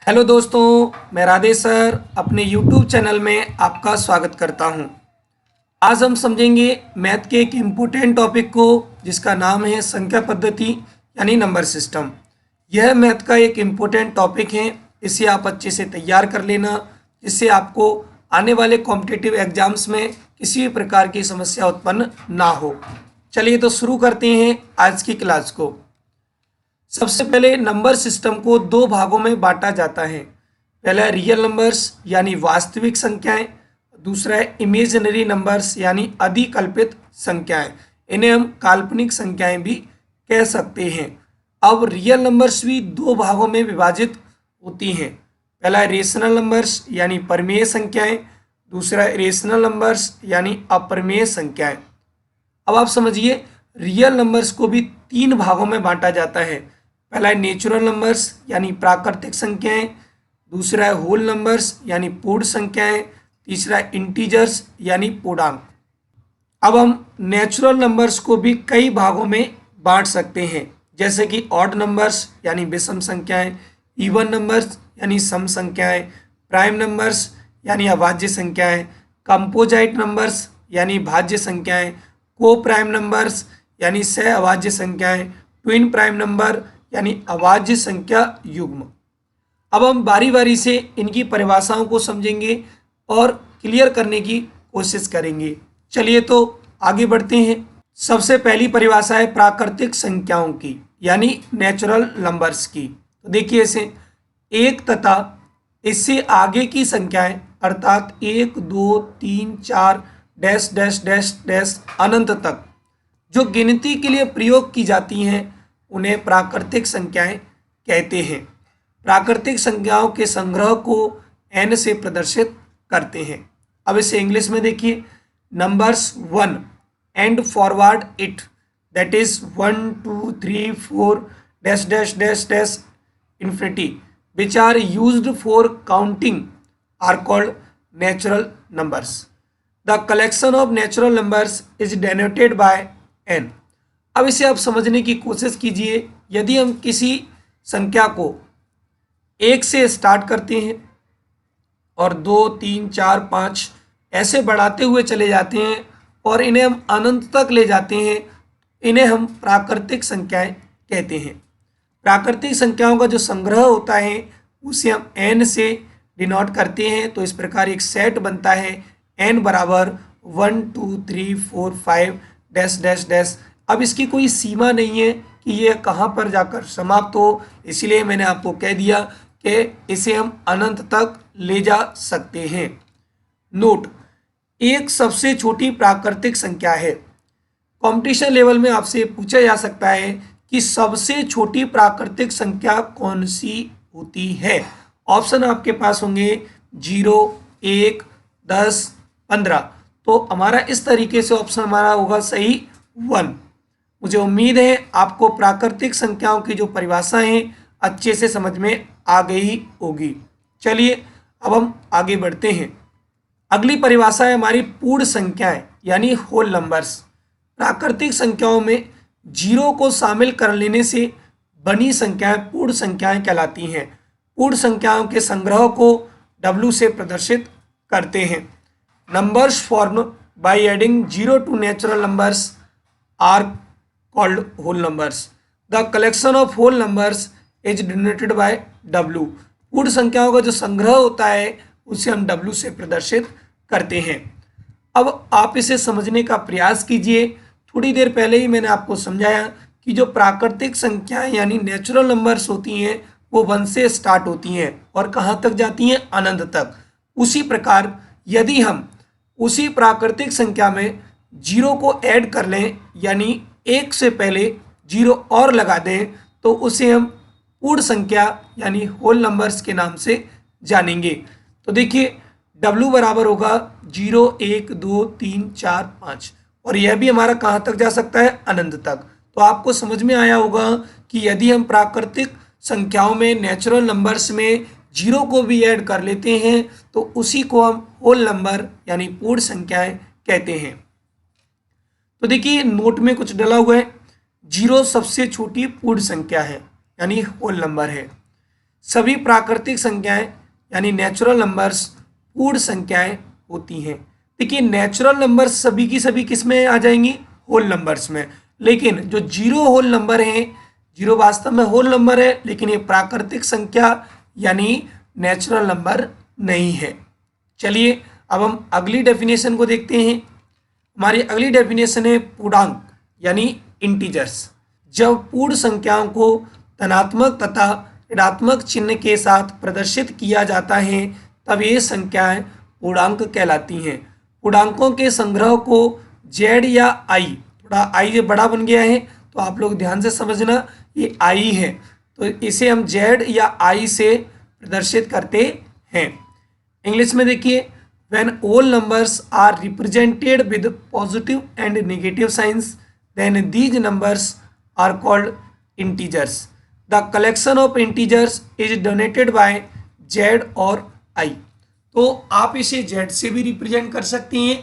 Hello दोस्तों, मैं Radhe sir अपने यूट्यूब चैनल में आपका स्वागत करता हूं। आज हम समझेंगे मैथ के एक इम्पोर्टेंट टॉपिक को जिसका नाम है संख्या पद्धति यानी नंबर सिस्टम। यह मैथ का एक इम्पोर्टेंट टॉपिक है, इसे आप अच्छे से तैयार कर लेना जिससे आपको आने वाले कॉम्पिटिटिव एग्जाम्स में किसी भी प्रकार की समस्या उत्पन्न ना हो। चलिए तो शुरू करते हैं आज की क्लास को। सबसे पहले नंबर सिस्टम को दो भागों में बांटा जाता है। पहला रियल नंबर्स यानी वास्तविक संख्याएं, दूसरा है इमेजिनरी नंबर्स यानी अधिकल्पित संख्याएं। इन्हें हम काल्पनिक संख्याएं भी कह सकते हैं। अब रियल नंबर्स भी दो भागों में विभाजित होती हैं। पहला रेशनल नंबर्स यानी परिमेय संख्याएं, दूसरा रेशनल नंबर्स यानी अपरिमेय संख्याएं। अब आप समझिए, रियल नंबर्स को भी तीन भागों में बांटा जाता है। पहला है नेचुरल नंबर्स यानी प्राकृतिक संख्याएं, दूसरा है होल नंबर्स यानी पूर्ण संख्याएं, तीसरा है इंटीजर्स यानी पूर्णांक। अब हम नेचुरल नंबर्स को भी कई भागों में बांट सकते हैं, जैसे कि ऑड नंबर्स यानी विषम संख्याएं, इवन नंबर्स यानी सम संख्याएं, प्राइम नंबर्स यानी अभाज्य संख्याएं, कंपोजाइट नंबर्स यानी भाज्य संख्याएं, को प्राइम नंबर्स यानी सह अभाज्य संख्याएं, ट्विन प्राइम नंबर यानी अभाज्य संख्या युग्म। अब हम बारी बारी से इनकी परिभाषाओं को समझेंगे और क्लियर करने की कोशिश करेंगे। चलिए तो आगे बढ़ते हैं। सबसे पहली परिभाषा है प्राकृतिक संख्याओं की यानी नेचुरल नंबर्स की। तो देखिए, इसे एक तथा इससे आगे की संख्याएं अर्थात 1 2 3 4 डैश डैश डैश डैश अनंत तक जो गिनती के लिए प्रयोग की जाती हैं उन्हें प्राकृतिक संख्याएं कहते हैं। प्राकृतिक संख्याओं के संग्रह को n से प्रदर्शित करते हैं। अब इसे इंग्लिश में देखिए, numbers 1 and forward it that is 1 2 3 4 dash dash dash dash infinity which are used for counting are called natural numbers. The collection of natural numbers is denoted by n। अब इसे आप समझने की कोशिश कीजिए। यदि हम किसी संख्या को 1 से स्टार्ट करते हैं और 2 3 4 5 ऐसे बढ़ाते हुए चले जाते हैं और इन्हें हम अनंत तक ले जाते हैं, इन्हें हम प्राकृतिक संख्याएं कहते हैं। प्राकृतिक संख्याओं का जो संग्रह होता है उसे हम n से डिनोट करते हैं। तो इस प्रकार एक सेट बनता है n बराबर 1 2 3 4 5 डैश डैश डैश। अब इसकी कोई सीमा नहीं है कि ये कहाँ पर जाकर समाप्त हो, इसीलिए मैंने आपको कह दिया कि इसे हम अनंत तक ले जा सकते हैं। नोट, एक सबसे छोटी प्राकृतिक संख्या है। कंपटीशन लेवल में आपसे पूछा जा सकता है कि सबसे छोटी प्राकृतिक संख्या कौन सी होती है। ऑप्शन आपके पास होंगे 0 1 10 15। तो हमारा इस तरीके से ऑप्शन हमारा होगा सही 1। मुझे उम्मीद है आपको प्राकृतिक संख्याओं की जो परिभाषा है अच्छे से समझ में आ गई होगी। चलिए अब हम आगे बढ़ते हैं। अगली परिभाषा है हमारी पूर्ण संख्याएं यानी होल नंबर्स। प्राकृतिक संख्याओं में 0 को शामिल कर लेने से बनी संख्याएं पूर्ण संख्याएं कहलाती हैं। पूर्ण संख्याओं के संग्रह को W से प्रदर्शित करते हैं। Numbers form by adding 0 to natural numbers are called whole numbers. The collection of whole numbers is denoted by W. पूर्ण संख्याओं का जो संग्रह होता है उसे हम W से प्रदर्शित करते हैं। अब आप इसे समझने का प्रयास कीजिए। थोड़ी देर पहले ही मैंने आपको समझाया कि जो प्राकृतिक संख्याएं यानी नेचुरल नंबर्स होती हैं वो 1 से स्टार्ट होती हैं और कहाँ तक जाती हैं, अनंत तक। उसी प्रकार यदि हम उसी प्राकृतिक संख्या में 0 को ऐड कर लें यानी 1 से पहले 0 और लगा दें तो उसे हम पूर्ण संख्या यानी होल नंबर्स के नाम से जानेंगे। तो देखिए, W बराबर होगा 0 1 2 3 4 5 और यह भी हमारा कहाँ तक जा सकता है, अनंत तक। तो आपको समझ में आया होगा कि यदि हम प्राकृतिक संख्याओं में नेचुरल नंबर्स में 0 को भी ऐड कर लेते हैं तो उसी को हम होल नंबर यानी पूर्ण संख्याएं कहते हैं। तो देखिए, नोट में कुछ डला हुआ है। 0 सबसे छोटी पूर्ण संख्या है यानी होल नंबर है। सभी प्राकृतिक संख्याएं यानी नेचुरल नंबर्स पूर्ण संख्याएं होती हैं। देखिए नेचुरल नंबर्स सभी की सभी किस में आ जाएंगी, होल नंबर्स में। लेकिन जो जीरो होल नंबर हैं, जीरो वास्तव में होल नंबर है लेकिन ये प्राकृतिक संख्या यानी नेचुरल नंबर नहीं है। चलिए अब हम अगली डेफिनेशन को देखते हैं। हमारी अगली डेफिनेशन है पूर्णांक यानी इंटीजर्स। जब पूर्ण संख्याओं को धनात्मक तथा ऋणात्मक चिन्ह के साथ प्रदर्शित किया जाता है तब ये संख्याएं पूर्णांक कहलाती हैं। पूर्णांकों के संग्रह को जेड या आई, थोड़ा आई बड़ा बन गया है तो आप लोग ध्यान से समझना, ये आई है तो इसे हम जेड या आई से प्रदर्शित करते हैं। इंग्लिश में देखिए, when all numbers are represented with positive and negative signs then these numbers are called integers. The collection of integers is denoted by z और i. तो आप इसे z से भी रिप्रेजेंट कर सकते हैं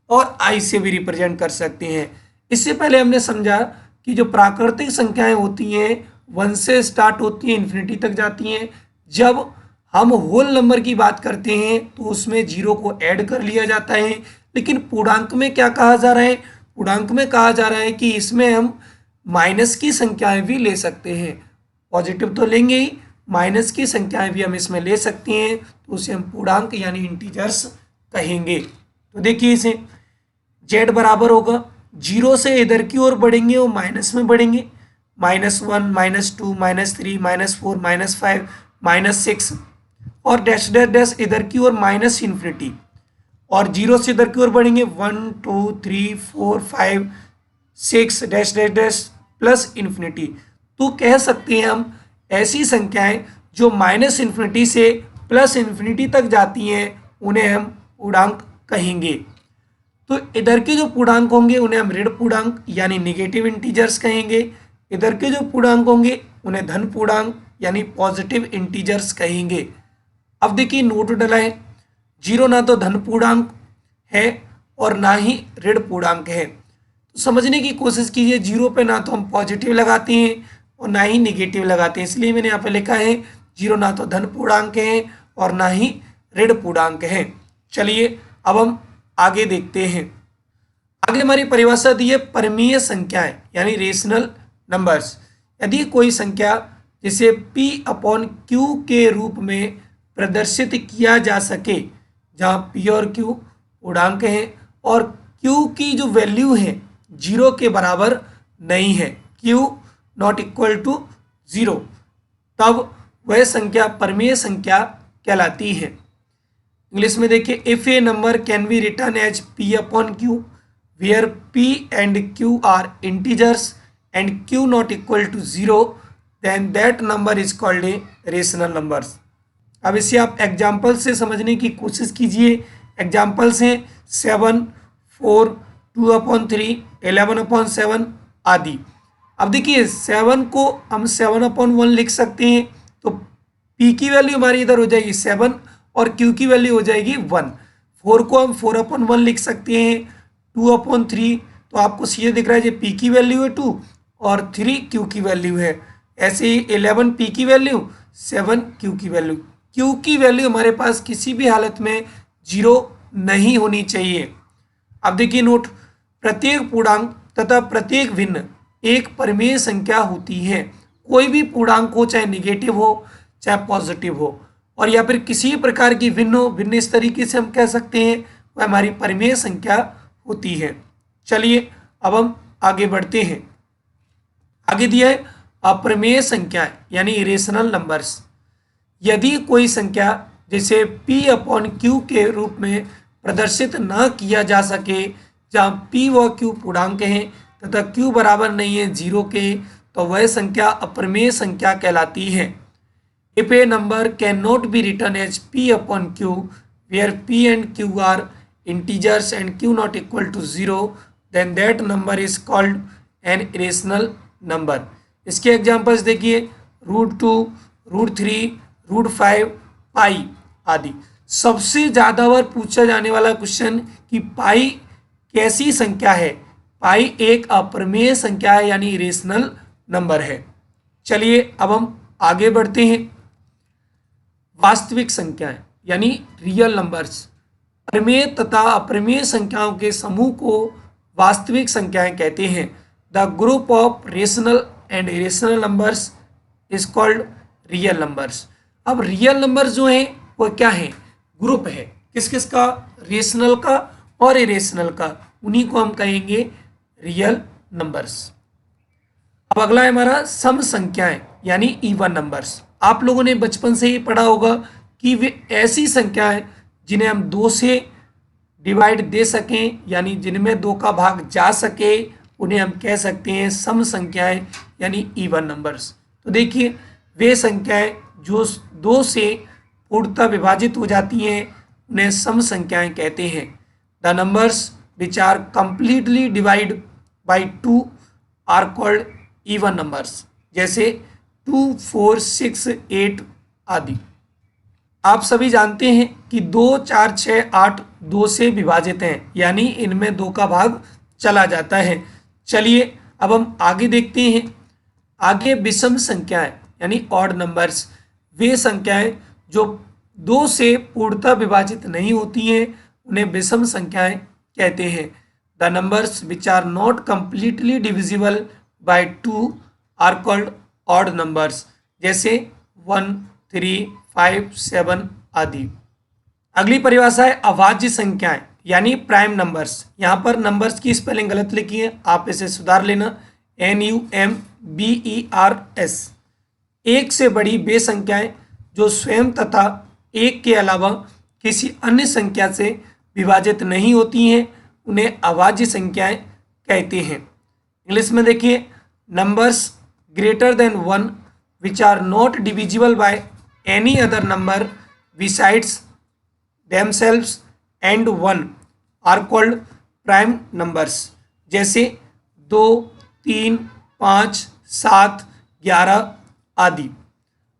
और i से भी रिप्रेजेंट कर सकते हैं। इससे पहले हमने समझा कि जो प्राकृतिक संख्याएं होती हैं 1 से स्टार्ट होती हैं, इन्फिनिटी तक जाती हैं। जब हम होल नंबर की बात करते हैं तो उसमें जीरो को ऐड कर लिया जाता है। लेकिन पूर्णांक में क्या कहा जा रहा है, पूर्णांक में कहा जा रहा है कि इसमें हम माइनस की संख्याएं भी ले सकते हैं। पॉजिटिव तो लेंगे ही, माइनस की संख्याएं भी हम इसमें ले सकते हैं तो उसे हम पूर्णांक यानी इंटीजर्स कहेंगे। तो देखिए इसे जेड बराबर होगा, जीरो से इधर की ओर बढ़ेंगे वो माइनस में बढ़ेंगे, -1 -2 -3 -4 -5 -6 और डैश डैश डैश इधर की ओर माइनस इन्फिनिटी, और जीरो से इधर की ओर बढ़ेंगे 1 2 3 4 5 6 dash dash dash plus infinity. तो कह सकते हैं हम ऐसी संख्याएं जो माइनस इन्फिनिटी से प्लस इन्फिनिटी तक जाती हैं उन्हें हम पूर्णांक कहेंगे। तो इधर के जो पूर्णांक होंगे उन्हें हम ऋण पूर्णांक यानी निगेटिव इंटीजर्स कहेंगे। इधर के जो पूर्णांक होंगे उन्हें धन पूर्णांक यानी पॉजिटिव इंटीजर्स कहेंगे। अब देखिए नोट डला है, जीरो ना तो धन पूर्णांक है और ना ही ऋण पूर्णांक है। तो समझने की कोशिश कीजिए, जीरो पे ना तो हम पॉजिटिव लगाते हैं और ना ही निगेटिव लगाते हैं, इसलिए मैंने यहाँ पे लिखा है जीरो ना तो धन पूर्णांक है और ना ही ऋण पूर्णांक है। चलिए अब हम आगे देखते हैं। आगे हमारी परिभाषा दी है परिमेय संख्याएं यानी रेशनल नंबर्स। यदि कोई संख्या जिसे P/Q के रूप में प्रदर्शित किया जा सके, जहाँ P और Q पूर्णांक हैं और Q की जो वैल्यू है जीरो के बराबर नहीं है, Q नॉट इक्वल टू 0, तब वह संख्या परिमेय संख्या कहलाती है। इंग्लिश में देखिए, if a number can be written as P/Q where P and Q are integers and Q not equal to 0 then that number is called a rational numbers. अब इसे आप एग्जाम्पल से समझने की कोशिश कीजिए। एग्जाम्पल्स हैं 7, 4, 2/3, 11/7 आदि। अब देखिए 7 को हम 7/1 लिख सकते हैं, तो P की वैल्यू हमारी इधर हो जाएगी 7 और Q की वैल्यू हो जाएगी 1। 4 को हम 4/1 लिख सकते हैं, 2/3 तो आपको सीधे दिख रहा है जी P की वैल्यू है 2 और 3 Q की वैल्यू है। ऐसे ही 11 P की वैल्यू, 7 Q की वैल्यू। Q की वैल्यू हमारे पास किसी भी हालत में 0 नहीं होनी चाहिए। अब देखिए नोट, प्रत्येक पूर्णांक तथा प्रत्येक भिन्न एक परिमेय संख्या होती है। कोई भी पूर्णांक हो, चाहे निगेटिव हो चाहे पॉजिटिव हो, और या फिर किसी प्रकार की भिन्न हो, भिन्न इस तरीके से हम कह सकते हैं वह हमारी परिमेय संख्या होती है। चलिए अब हम आगे बढ़ते हैं। आगे दिया है अप्रमेय संख्या यानी इरेशनल नंबर्स। यदि कोई संख्या जिसे P/Q के रूप में प्रदर्शित न किया जा सके, जहाँ P व Q पूर्णांक हैं तथा Q बराबर नहीं है 0 के, तो वह संख्या अप्रमेय संख्या कहलाती है। If a number can not be written as P/Q where P and Q are integers and Q not equal to 0 then that number is called an irrational number. इसके एग्जाम्पल्स देखिए, √2, √3, √5, पाई आदि। सबसे ज़्यादा बार पूछा जाने वाला क्वेश्चन कि पाई कैसी संख्या है। पाई एक अप्रमेय संख्या है यानी इरेशनल नंबर है। चलिए अब हम आगे बढ़ते हैं। वास्तविक संख्याएं यानी रियल नंबर्स। प्रमेय तथा अप्रमेय संख्याओं के समूह को वास्तविक संख्याएं कहते हैं। The group of rational and irrational numbers is called real numbers. अब रियल नंबर्स जो हैं वो क्या है, ग्रुप है, किस किस का, रेशनल का और इरेशनल का, उन्हीं को हम कहेंगे रियल नंबर्स। अब अगला है हमारा सम संख्याएं यानी इवन नंबर्स। आप लोगों ने बचपन से ही पढ़ा होगा कि वे ऐसी संख्याएं जिन्हें हम 2 से डिवाइड दे सकें यानी जिनमें 2 का भाग जा सके, उन्हें हम कह सकते हैं सम संख्याएं यानी इवन नंबर्स। तो देखिए वे संख्याएं जो 2 से पूर्णतः विभाजित हो जाती हैं उन्हें सम संख्याएं कहते हैं। The numbers which are completely divide by 2 are called even numbers, जैसे 2, 4, 6, 8 आदि। आप सभी जानते हैं कि 2, 4, 6, 8 2 से विभाजित हैं यानी इनमें 2 का भाग चला जाता है। चलिए अब हम आगे देखते हैं। आगे विषम संख्याएं यानी ऑड नंबर्स, वे संख्याएं जो 2 से पूर्णतः विभाजित नहीं होती हैं उन्हें विषम संख्याएं कहते हैं। The numbers which are not completely divisible by 2 are called odd numbers, जैसे 1, 3, 5, 7 आदि। अगली परिभाषा है अभाज्य संख्याएं यानी प्राइम नंबर्स। यहाँ पर नंबर्स की स्पेलिंग गलत लिखी है, आप इसे सुधार लेना, NUMBERS। एक से बड़ी वे संख्याएं जो स्वयं तथा एक के अलावा किसी अन्य संख्या से विभाजित नहीं होती हैं उन्हें अभाज्य संख्याएं कहते हैं। इंग्लिश में देखिए, numbers greater than 1 which are not divisible by any other number besides themselves and 1 are called prime numbers, जैसे 2, 3, 5, 7, 11 आदि।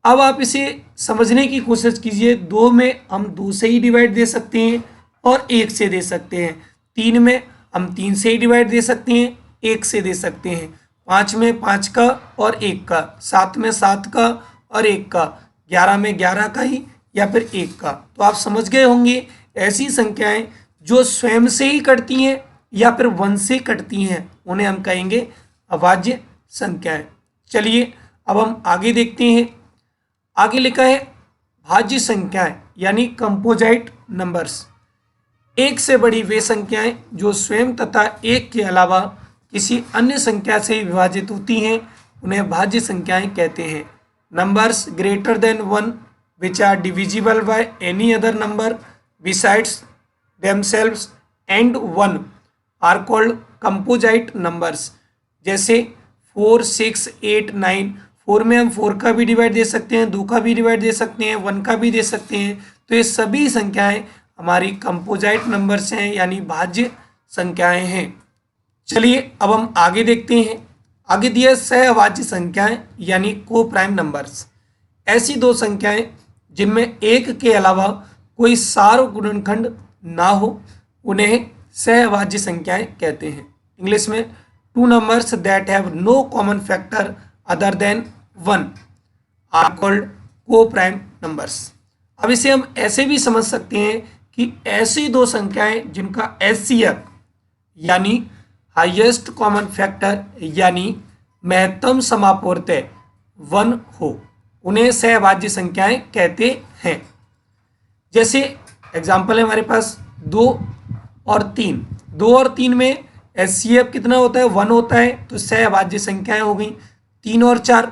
अब आप इसे समझने की कोशिश कीजिए। 2 में हम 2 से ही डिवाइड दे सकते हैं और 1 से दे सकते हैं। 3 में हम 3 से ही डिवाइड दे सकते हैं, 1 से दे सकते हैं। 5 में 5 का और 1 का, 7 में 7 का और 1 का, 11 में 11 का ही या फिर 1 का। तो आप समझ गए होंगे ऐसी संख्याएं जो स्वयं से ही कटती हैं या फिर 1 से कटती हैं उन्हें हम कहेंगे अभाज्य संख्याएं। चलिए अब हम आगे देखते हैं। आगे लिखा है भाज्य संख्याएं यानी कंपोजिट नंबर्स। एक से बड़ी वे संख्याएं जो स्वयं तथा एक के अलावा किसी अन्य संख्या से विभाजित होती हैं उन्हें भाज्य संख्याएं कहते हैं। Numbers greater than 1 which are divisible by any other number besides themselves and 1 are called composite numbers, जैसे 4, 6, 8, 9। 4 में हम 4 का भी डिवाइड दे सकते हैं, 2 का भी डिवाइड दे सकते हैं, 1 का भी दे सकते हैं। तो ये सभी संख्याएं हमारी कंपोजिट नंबर्स हैं यानी भाज्य संख्याएं हैं। चलिए अब हम आगे देखते हैं। आगे दिया सहअभाज्य संख्याएं यानी को प्राइम नंबर्स। ऐसी 2 संख्याएं जिनमें एक के अलावा कोई सार्व गुणनखंड ना हो उन्हें सहअभाज्य संख्याएं कहते हैं। इंग्लिश में 2 numbers that have no common factor other than 1 are called coprime numbers. अब इसे हम ऐसे भी समझ सकते हैं कि ऐसी 2 संख्याएं जिनका HCF यानी हाईएस्ट कॉमन फैक्टर यानी महत्तम समापूर्त्य 1 हो उन्हें सहअभाज्य संख्याएं कहते हैं। जैसे एग्जाम्पल है हमारे पास 2 और 3। 2 और 3 में HCF कितना होता है, 1 होता है, तो सहअभाज्य संख्याएं हो गई। 3 और 4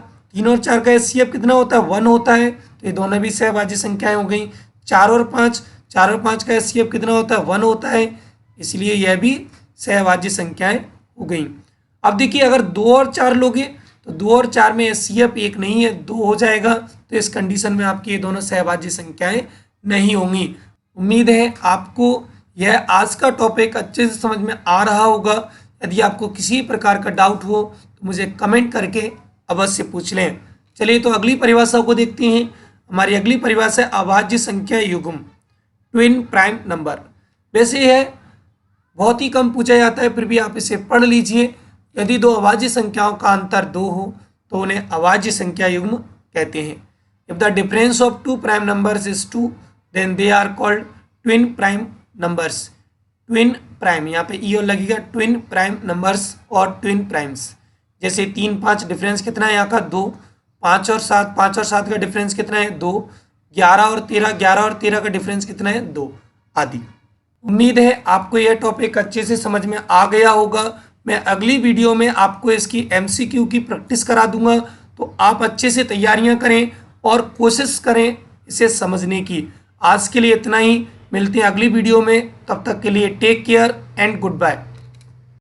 का HCF कितना होता है, 1 होता है, तो ये दोनों भी सहअभाज्य संख्याएं हो गई। 4 और 5 का HCF कितना होता है, 1 होता है, इसलिए यह भी सहअभाज्य संख्याएं हो गई। अब देखिए अगर 2 और 4 लोगे तो 2 और 4 में HCF 1 नहीं है, 2 हो जाएगा, तो इस कंडीशन में आपकी ये दोनों सहअभाज्य संख्याएं नहीं होंगी। उम्मीद है आपको यह आज का टॉपिक अच्छे से समझ में आ रहा होगा। यदि आपको किसी प्रकार का डाउट हो तो मुझे कमेंट करके अवश्य पूछ लें। चलिए तो अगली परिभाषा को देखते हैं। हमारी अगली परिभाषा है अभाज्य संख्या युग्म, ट्विन प्राइम नंबर। वैसे यह बहुत ही कम पूछा जाता है, फिर भी आप इसे पढ़ लीजिए। यदि 2 अभाज्य संख्याओं का अंतर 2 हो तो उन्हें अभाज्य संख्या युग्म कहते हैं। If the difference of two prime numbers is 2 then they are called twin prime numbers. Twin prime, यहाँ पे ई और लगेगा, ट्विन प्राइम नंबर्स और ट्विन प्राइम्स। जैसे 3 5 डिफरेंस कितना है यहाँ का 2, 5 और 7, 5 और 7 का डिफरेंस कितना है 2, 11 और 13, 11 और 13 का डिफरेंस कितना है 2 आदि। उम्मीद है आपको यह टॉपिक अच्छे से समझ में आ गया होगा। मैं अगली वीडियो में आपको इसकी एमसीक्यू की प्रैक्टिस करा दूंगा, तो आप अच्छे से तैयारियां करें और कोशिश करें इसे समझने की। आज के लिए इतना ही, मिलते हैं अगली वीडियो में, तब तक के लिए take care and good bye.